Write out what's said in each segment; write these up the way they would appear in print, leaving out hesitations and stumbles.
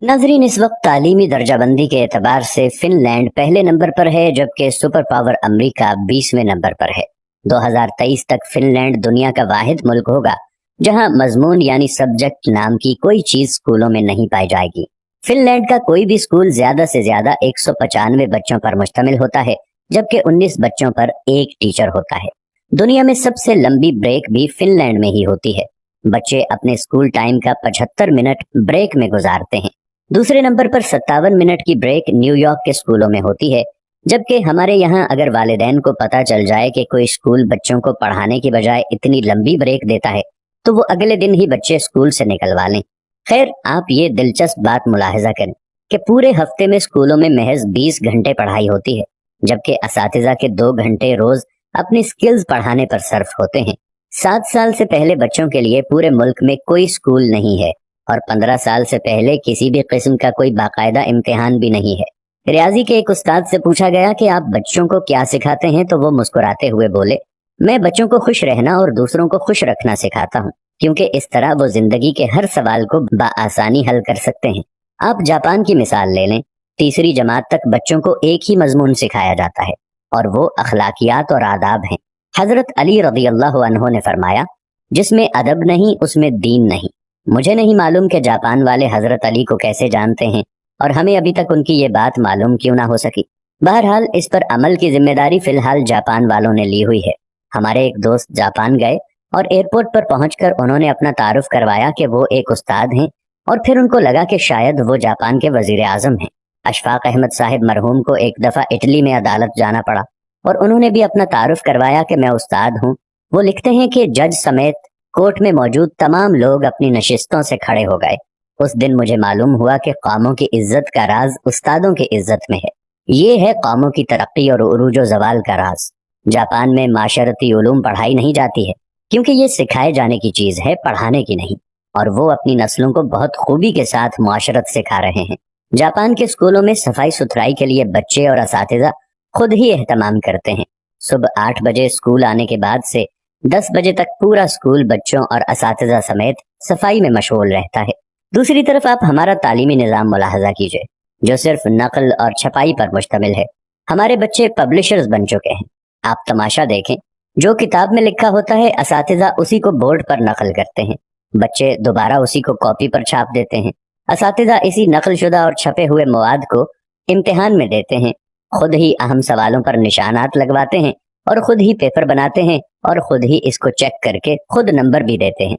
नाजरीन, इस वक्त तालीमी दर्जा बंदी के एतबार से फिनलैंड पहले नंबर पर है, जबकि सुपर पावर अमरीका 20वें नंबर पर है। 2023 तक फिनलैंड दुनिया का वाहिद मुल्क होगा जहां मजमून यानी सब्जेक्ट नाम की कोई चीज स्कूलों में नहीं पाई जाएगी। फिनलैंड का कोई भी स्कूल ज्यादा से ज्यादा 195 बच्चों पर मुश्तमिल होता है, जबकि 19 बच्चों पर एक टीचर होता है। दुनिया में सबसे लंबी ब्रेक भी फिनलैंड में ही होती है। बच्चे अपने स्कूल टाइम का 75 मिनट ब्रेक में गुजारते हैं। दूसरे नंबर पर 57 मिनट की ब्रेक न्यूयॉर्क के स्कूलों में होती है, जबकि हमारे यहाँ अगर वालिदैन को पता चल जाए कि कोई स्कूल बच्चों को पढ़ाने की बजाय इतनी लंबी ब्रेक देता है तो वो अगले दिन ही बच्चे स्कूल से निकलवा लें। खैर, आप ये दिलचस्प बात मुलाहिजा करें कि पूरे हफ्ते में स्कूलों में महज 20 घंटे पढ़ाई होती है, जबकि असातिज़ा के 2 घंटे रोज अपनी स्किल्स पढ़ाने पर सर्फ होते हैं। 7 साल से पहले बच्चों के लिए पूरे मुल्क में कोई स्कूल नहीं है और 15 साल से पहले किसी भी किस्म का कोई बाकायदा इम्तिहान भी नहीं है। रियाजी के एक उस्ताद से पूछा गया कि आप बच्चों को क्या सिखाते हैं, तो वो मुस्कुराते हुए बोले, मैं बच्चों को खुश रहना और दूसरों को खुश रखना सिखाता हूँ, क्योंकि इस तरह वो जिंदगी के हर सवाल को बआसानी हल कर सकते हैं। आप जापान की मिसाल ले लें। तीसरी जमात तक बच्चों को एक ही मजमून सिखाया जाता है और वो अखलाकियात और आदाब हैं। हजरत अली रज़ियल्लाहु अन्हु ने फरमाया, जिसमें अदब नहीं उसमें दीन नहीं। मुझे नहीं मालूम कि जापान वाले हजरत अली को कैसे जानते हैं और हमें अभी तक उनकी ये बात मालूम क्यों ना हो सकी। बहरहाल, इस पर अमल की जिम्मेदारी फिलहाल जापान वालों ने ली हुई है। हमारे एक दोस्त जापान गए और एयरपोर्ट पर पहुंचकर उन्होंने अपना तारुफ करवाया कि वो एक उस्ताद हैं, और फिर उनको लगा कि शायद वो जापान के वजीर आजम हैं। अशफाक अहमद साहिब मरहूम को एक दफा इटली में अदालत जाना पड़ा और उन्होंने भी अपना तारुफ करवाया कि मैं उस्ताद हूँ। वो लिखते हैं कि जज समेत कोर्ट में मौजूद तमाम लोग अपनी नशिस्तों से खड़े हो गए। उस दिन मुझे मालूम हुआ कि कौमों की इज्जत का राज उस्तादों की इज्जत में है। ये है कौमों की तरक्की और उरूज व जवाल का राज। जापान में माशरती उलूम पढ़ाई नहीं जाती है, क्योंकि ये सिखाए जाने की चीज है, पढ़ाने की नहीं, और वो अपनी नस्लों को बहुत खूबी के साथ मुआशरत सिखा रहे हैं। जापान के स्कूलों में सफाई सुथराई के लिए बच्चे और असातिज़ा खुद ही एहतमाम करते हैं। सुबह 8 बजे स्कूल आने के बाद से 10 बजे तक पूरा स्कूल बच्चों और असातिज़ा समेत सफाई में मशगूल रहता है। दूसरी तरफ आप हमारा तालीमी निज़ाम मुलाहजा कीजिए, जो सिर्फ नकल और छपाई पर मुश्तमिल है। हमारे बच्चे पब्लिशर्स बन चुके हैं। आप तमाशा देखें, जो किताब में लिखा होता है असातिज़ा उसी को बोर्ड पर नकल करते हैं, बच्चे दोबारा उसी को कॉपी पर छाप देते हैं। असातिज़ा इसी नकल शुदा और छपे हुए मवाद को इम्तिहान में देते हैं, खुद ही अहम सवालों पर निशानात लगवाते हैं और खुद ही पेपर बनाते हैं और खुद ही इसको चेक करके खुद नंबर भी देते हैं।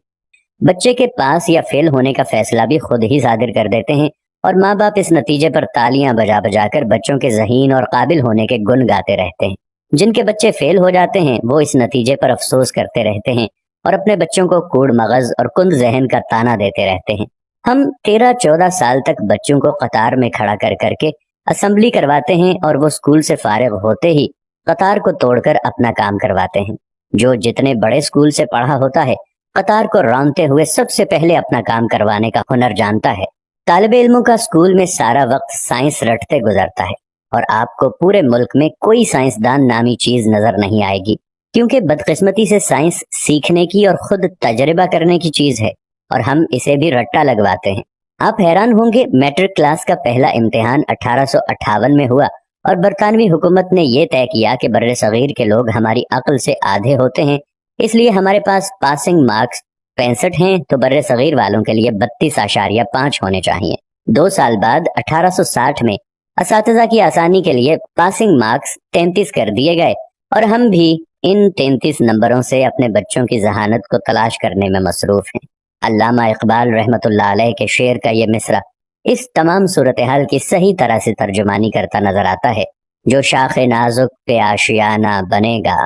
बच्चे के पास या फेल होने का फैसला भी खुद ही सादिर कर देते हैं और माँ बाप इस नतीजे पर तालियां बजा बजा कर बच्चों के ज़हीन और काबिल होने के गुण गाते रहते हैं। जिनके बच्चे फेल हो जाते हैं वो इस नतीजे पर अफसोस करते रहते हैं और अपने बच्चों को कूड़ मगज और कुंद जहन का ताना देते रहते हैं। हम 13-14 साल तक बच्चों को कतार में खड़ा कर करके असेंबली करवाते हैं और वो स्कूल से फारिग होते ही कतार को तोड़कर अपना काम करवाते हैं। जो जितने बड़े स्कूल से पढ़ा होता है, कतार को रौंदते हुए सबसे पहले अपना काम करवाने का हुनर जानता है। तालिबे इल्मों का स्कूल में सारा वक्त साइंस रटते गुजरता है और आपको पूरे मुल्क में कोई साइंसदान नामी चीज नजर नहीं आएगी, क्योंकि बदकिस्मती से साइंस सीखने की और खुद तजर्बा करने की चीज है और हम इसे भी रट्टा लगवाते हैं। आप हैरान होंगे, मैट्रिक क्लास का पहला इम्तिहान 1858 में हुआ और बरतानवी हुकूमत ने यह तय किया कि बर्रे सगीर के लोग हमारी अक्ल से आधे होते हैं, इसलिए हमारे पास पासिंग मार्क्स 65 हैं, तो बर्रे सगीर वालों के लिए 32.5 होने चाहिए। 2 साल बाद 1860 में असातिज़ा की आसानी के लिए पासिंग मार्क्स 33 कर दिए गए और हम भी इन 33 नंबरों से अपने बच्चों की जहानत को तलाश करने में मसरूफ हैं। अल्लामा इकबाल रहमतुल्लाह अलैह के शेर का ये मिसरा इस तमाम सूरत हाल की सही तरह से तर्जुमानी करता नजर आता है। जो शाख नाजुक पे आशियाना बनेगा,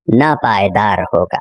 ना पायदार होगा।